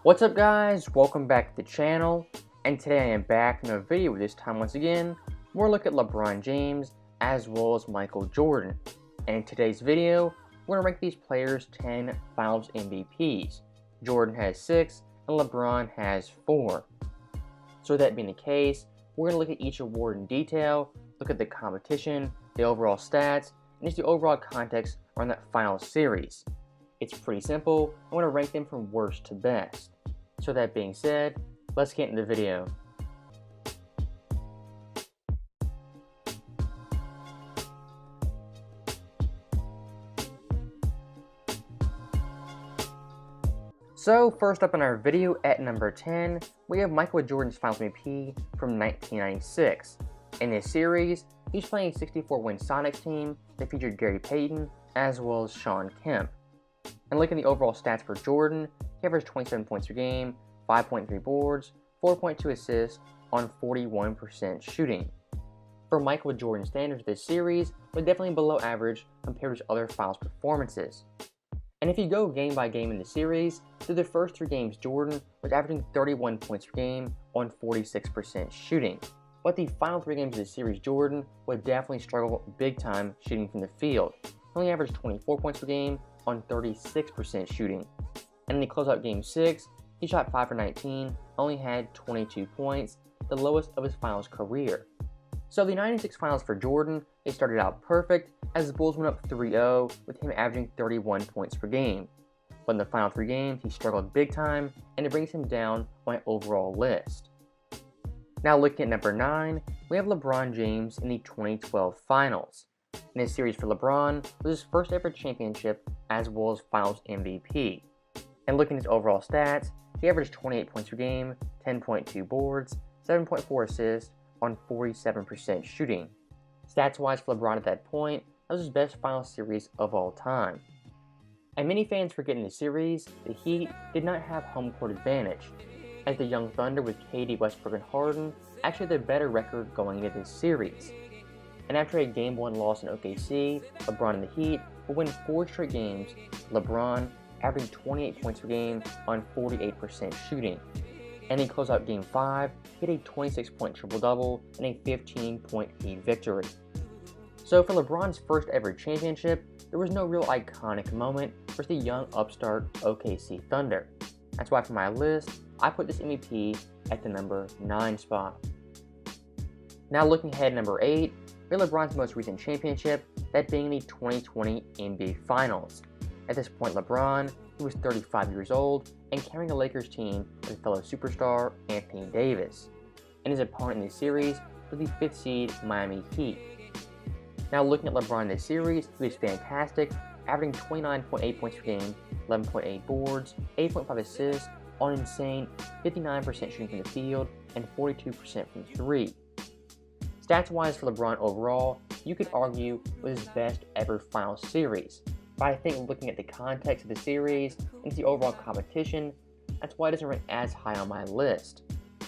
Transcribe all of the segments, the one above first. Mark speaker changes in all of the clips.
Speaker 1: What's up guys, welcome back to the channel, and today I am back in a video this time once again, we're looking at LeBron James as well as Michael Jordan. And in today's video, we're going to rank these players 10 Finals MVPs. Jordan has 6 and LeBron has 4. So with that being the case, we're going to look at each award in detail, look at the competition, the overall stats, and just the overall context around that final series. It's pretty simple. I'm going to rank them from worst to best. So that being said, let's get into the video. So first up in our video at number 10, we have Michael Jordan's Finals MVP from 1996. In this series, he's playing a 64-win Sonics team that featured Gary Payton as well as Shawn Kemp. And looking at the overall stats for Jordan, he averaged 27 points per game, 5.3 boards, 4.2 assists on 41% shooting. For Michael Jordan standards, this series was definitely below average compared to other Finals performances. And if you go game by game in the series, through the first 3 games Jordan was averaging 31 points per game on 46% shooting. But the final 3 games of the series, Jordan would definitely struggle big time shooting from the field. He only averaged 24 points per game on 36% shooting. And in the closeout game 6, he shot 5 for 19, only had 22 points, the lowest of his Finals career. So the 96 Finals for Jordan, they started out perfect as the Bulls went up 3-0 with him averaging 31 points per game. But in the final 3 games, he struggled big time and it brings him down on my overall list. Now looking at number 9, we have LeBron James in the 2012 Finals. In this series for LeBron was his first ever championship as well as Finals MVP. And looking at his overall stats, he averaged 28 points per game, 10.2 boards, 7.4 assists on 47% shooting. Stats-wise for LeBron at that point, that was his best Finals series of all time. And many fans forget in the series, the Heat did not have home court advantage, as the Young Thunder with KD, Westbrook, and Harden actually had a better record going into this series. And after a Game 1 loss in OKC, LeBron and the Heat will win 4 straight games, LeBron averaging 28 points per game on 48% shooting. And in closeout Game 5, he had a 26-point triple-double and a 15-point Heat victory. So for LeBron's first ever championship, there was no real iconic moment versus the young upstart OKC Thunder. That's why for my list, I put this MVP at the number 9 spot. Now looking ahead at number 8, we have LeBron's most recent championship, that being the 2020 NBA Finals. At this point, LeBron, who was 35 years old and carrying a Lakers team with fellow superstar Anthony Davis. And his opponent in this series was the 5th seed Miami Heat. Now looking at LeBron in this series, he was fantastic, averaging 29.8 points per game, 11.8 boards, 8.5 assists on insane 59% shooting from the field and 42% from 3. Stats-wise for LeBron overall, you could argue was his best ever Finals series. But I think looking at the context of the series and the overall competition, that's why it doesn't rank as high on my list.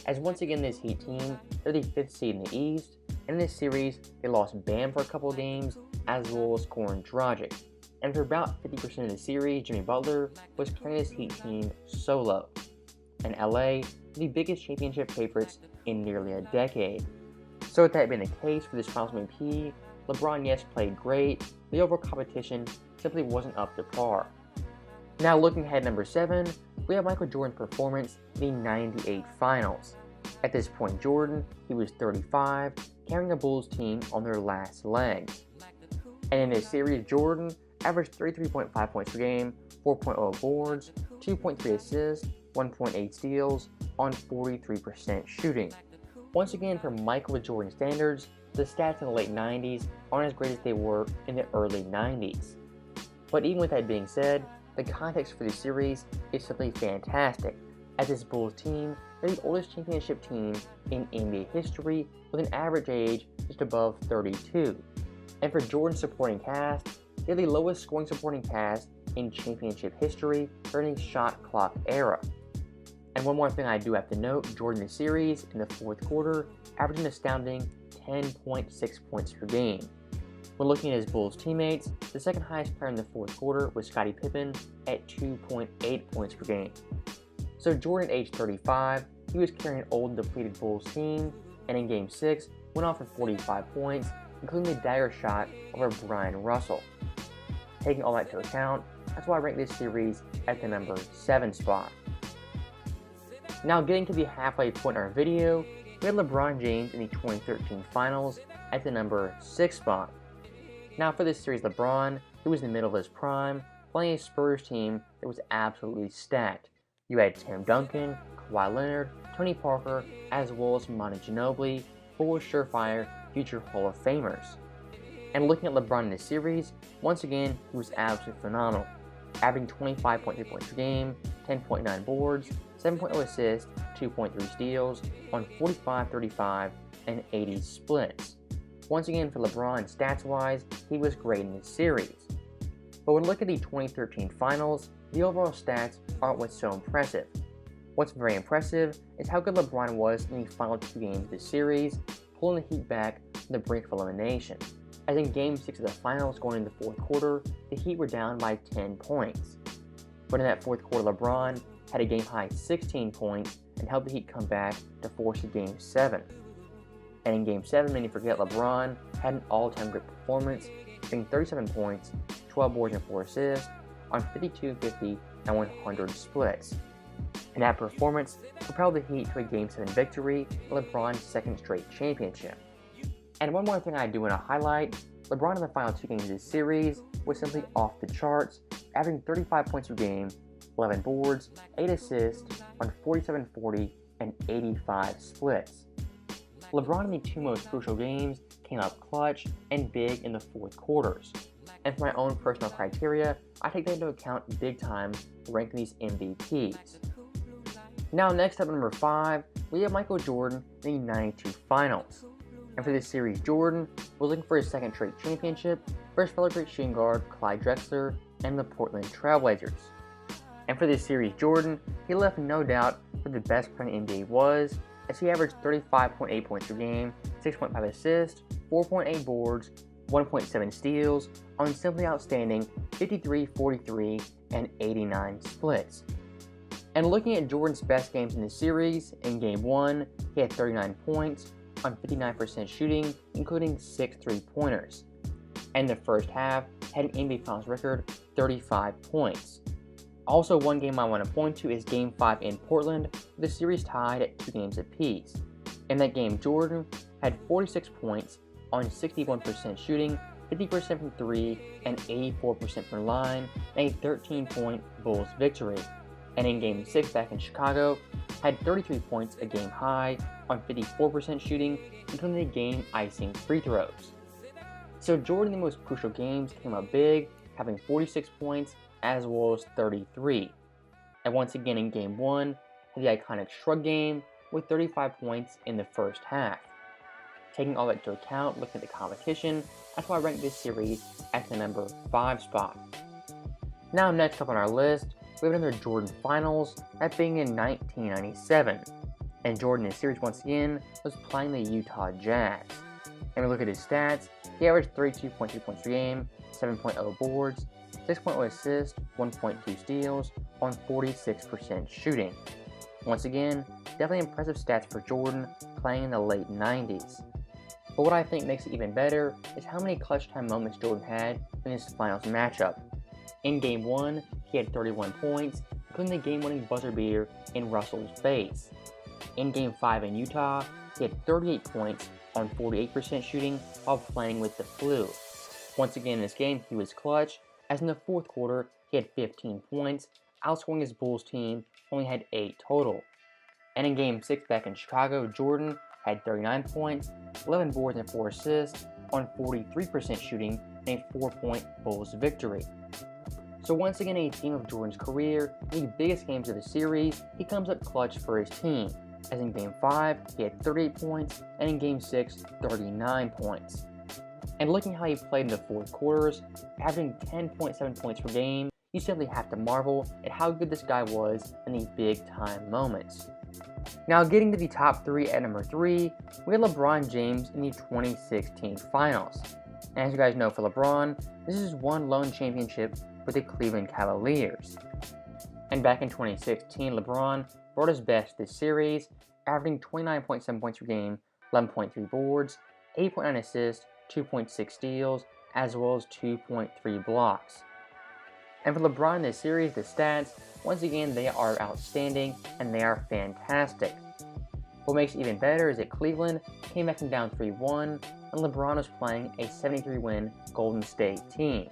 Speaker 1: As once again this Heat team, they're the 5th seed in the East, and in this series, they lost Bam for a couple of games, as well as Goran Dragic. And for about 50% of the series, Jimmy Butler was carrying this Heat team solo. And LA were the biggest championship favorites in nearly a decade. So with that being the case for this Finals MVP, LeBron yes played great, the overall competition simply wasn't up to par. Now looking ahead at number 7, we have Michael Jordan's performance in the 98 Finals. At this point Jordan, he was 35, carrying a Bulls team on their last legs. And in this series, Jordan averaged 33.5 points per game, 4.0 boards, 2.3 assists, 1.8 steals on 43% shooting. Once again, for Michael Jordan standards, the stats in the late 90s aren't as great as they were in the early 90s. But even with that being said, the context for the series is simply fantastic, as this Bulls team are the oldest championship team in NBA history with an average age just above 32. And for Jordan's supporting cast, they're the lowest scoring supporting cast in championship history during the shot clock era. And one more thing I do have to note, Jordan in the series in the 4th quarter averaged an astounding 10.6 points per game. When looking at his Bulls teammates, the second highest player in the 4th quarter was Scottie Pippen at 2.8 points per game. So Jordan, at age 35, he was carrying an old and depleted Bulls team, and in Game 6, went off for 45 points, including the dagger shot over Brian Russell. Taking all that into account, that's why I rank this series at the number 7 spot. Now getting to the halfway point in our video, we had LeBron James in the 2013 Finals at the number 6 spot. Now for this series, LeBron, who was in the middle of his prime, playing a Spurs team that was absolutely stacked. You had Tim Duncan, Kawhi Leonard, Tony Parker, as well as Manu Ginobili, four surefire future Hall of Famers. And looking at LeBron in this series, once again, he was absolutely phenomenal, averaging 25.3 points per game, 10.9 boards, 7.0 assists, 2.3 steals on 45, 35, and 80 splits. Once again, for LeBron, stats-wise, he was great in this series. But when we look at the 2013 Finals, the overall stats aren't what's so impressive. What's very impressive is how good LeBron was in the final 2 games of the series, pulling the Heat back from the brink of elimination. As in Game 6 of the Finals going into the 4th quarter, the Heat were down by 10 points. But in that 4th quarter, LeBron had a game-high 16 points and helped the Heat come back to force a Game 7. And in Game 7, many forget LeBron had an all-time great performance, hitting 37 points, 12 boards and 4 assists on 52, 50, and 100 splits. And that performance propelled the Heat to a Game 7 victory and LeBron's 2nd straight championship. And one more thing I do want to highlight, LeBron in the final 2 games of this series was simply off the charts, averaging 35 points per game, 11 boards, 8 assists on 47, 40, and 85 splits. LeBron in the 2 most crucial games came up clutch and big in the 4th quarters. And for my own personal criteria, I take that into account big time ranking these MVPs. Now next up at number 5, we have Michael Jordan in the 92 Finals. And for this series, Jordan was looking for his 2nd straight championship versus fellow great shooting guard Clyde Drexler and the Portland Trailblazers. And for this series, Jordan, he left no doubt who the best player in the NBA was, as he averaged 35.8 points per game, 6.5 assists, 4.8 boards, 1.7 steals on simply outstanding 53, 43, and 89 splits. And looking at Jordan's best games in the series, in Game 1, he had 39 points on 59% shooting, including 6 3-pointers. And the first half had an NBA Finals record 35 points. Also, one game I want to point to is Game 5 in Portland, with the series tied at 2 games apiece. In that game, Jordan had 46 points on 61% shooting, 50% from 3, and 84% from line, and a 13-point Bulls victory. And in Game 6 back in Chicago, had 33 points, a game high, on 54% shooting, including the game-icing free throws. So Jordan in the most crucial games came up big, having 46 points, as well as 33. And once again in Game 1, had the iconic shrug game with 35 points in the first half. Taking all that into account, looking at the competition, that's why I rank this series at the number 5 spot. Now next up on our list, we have another Jordan Finals, that being in 1997. And Jordan in this series once again was playing the Utah Jazz. And we look at his stats, he averaged 32.2 points per game, 7.0 boards, 6.0 assists, 1.2 steals on 46% shooting. Once again, definitely impressive stats for Jordan playing in the late 90s. But what I think makes it even better is how many clutch time moments Jordan had in his finals matchup. In Game 1, he had 31 points, including the game-winning buzzer beater in Russell's face. In Game 5 in Utah, he had 38 points on 48% shooting while playing with the flu. Once again in this game, he was clutch, as in the 4th quarter, he had 15 points, outscoring his Bulls team, who only had 8 total. And in Game 6 back in Chicago, Jordan had 39 points, 11 boards and 4 assists on 43% shooting in a 4-point Bulls victory. So once again, a theme of Jordan's career, in the biggest games of the series, he comes up clutch for his team, as in Game 5, he had 38 points, and in Game 6, 39 points. And looking how he played in the 4th quarters, averaging 10.7 points per game, you simply have to marvel at how good this guy was in the big-time moments. Now getting to the top 3 at number 3, we had LeBron James in the 2016 Finals. And as you guys know, for LeBron, this is one lone championship with the Cleveland Cavaliers. And back in 2016, LeBron brought his best this series, averaging 29.7 points per game, 11.3 boards, 8.9 assists, 2.6 steals, as well as 2.3 blocks. And for LeBron in this series, the stats, once again, they are outstanding and they are fantastic. What makes it even better is that Cleveland came back from down 3-1, and LeBron was playing a 73-win Golden State team.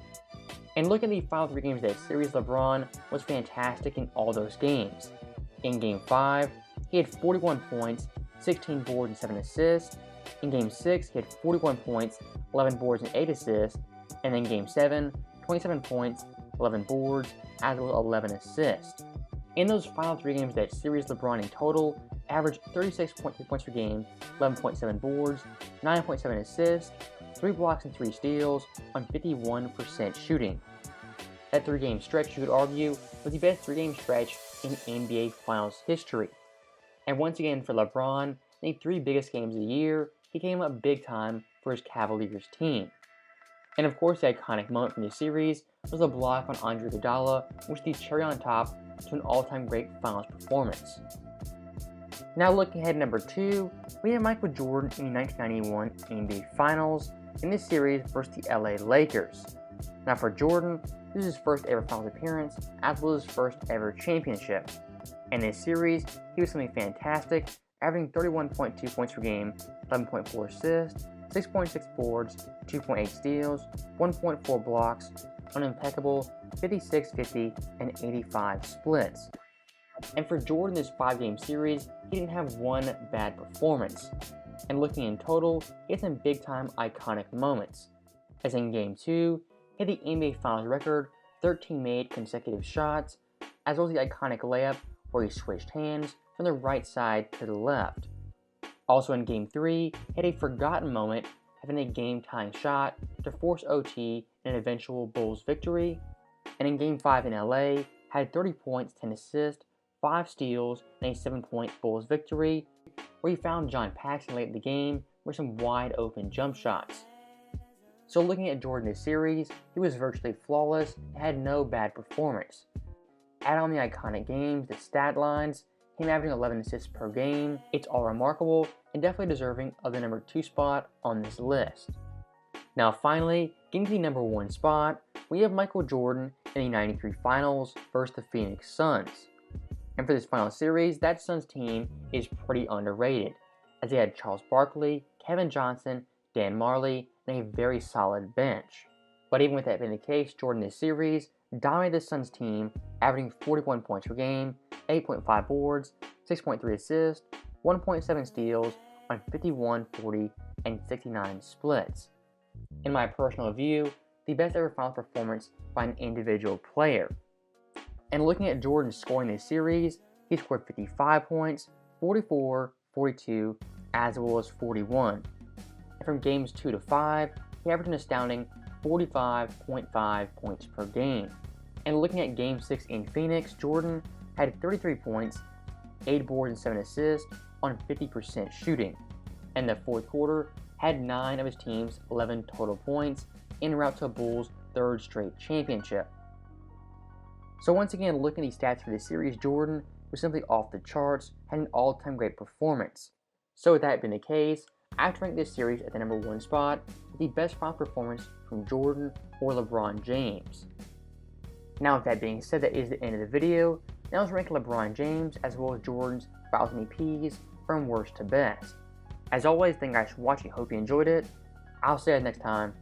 Speaker 1: And look at the final 3 games of that series, LeBron was fantastic in all those games. In Game 5, he had 41 points, 16 boards, and 7 assists. In Game 6, he had 41 points, 11 boards, and 8 assists. And then Game 7, 27 points, 11 boards, as well as 11 assists. In those final 3 games of that series, LeBron in total averaged 36.3 points per game, 11.7 boards, 9.7 assists, 3 blocks and 3 steals on 51% shooting. That 3-game stretch, you could argue, was the best 3-game stretch in NBA Finals history. And once again for LeBron, in the 3 biggest games of the year, he came up big time for his Cavaliers team. And of course, the iconic moment from the series was the block on Andre Iguodala, which was the cherry on top to an all-time great Finals performance. Now looking ahead to number 2, we have Michael Jordan in the 1991 NBA Finals in this series versus the LA Lakers. Now for Jordan, this is his first ever Finals appearance, as well as his first ever championship. In this series, he was something fantastic, averaging 31.2 points per game, 11.4 assists, 6.6 boards, 2.8 steals, 1.4 blocks, on an impeccable 56, 50, and 85 splits. And for Jordan, this 5-game series, he didn't have one bad performance. And looking in total, he had some big-time iconic moments. As in Game 2, he had the NBA Finals record, 13 made consecutive shots, as well as the iconic layup where he switched hands from the right side to the left. Also in Game 3, he had a forgotten moment, having a game-tying shot to force OT in an eventual Bulls victory. And in Game 5 in LA, had 30 points, 10 assists, 5 steals, and a 7-point Bulls victory, where he found John Paxson late in the game with some wide open jump shots. So looking at Jordan this series, he was virtually flawless and had no bad performance. Add on the iconic games, the stat lines, him averaging 11 assists per game, it's all remarkable and definitely deserving of the number 2 spot on this list. Now finally, getting to the number 1 spot, we have Michael Jordan in the 93 Finals versus the Phoenix Suns. And for this final series, that Suns team is pretty underrated, as they had Charles Barkley, Kevin Johnson, Dan Marley, and a very solid bench. But even with that being the case, Jordan this series dominated the Suns team, averaging 41 points per game, 8.5 boards, 6.3 assists, 1.7 steals on 51, 40, and 69 splits. In my personal view, the best ever final performance by an individual player. And looking at Jordan's scoring this series, he scored 55 points, 44, 42, as well as 41. And from games 2 to 5, he averaged an astounding 45.5 points per game. And looking at Game 6 in Phoenix, Jordan had 33 points, 8 boards and 7 assists on 50% shooting. And the fourth quarter had 9 of his team's 11 total points en route to a Bulls' 3rd straight championship. So once again, looking at the stats for this series, Jordan was simply off the charts, had an all-time great performance. So with that being the case, I have to rank this series at the number 1 spot with the best final performance from Jordan or LeBron James. Now with that being said, that is the end of the video. Now let's rank LeBron James as well as Jordan's Finals MVPs from worst to best. As always, thank you guys for watching, hope you enjoyed it. I'll see you next time.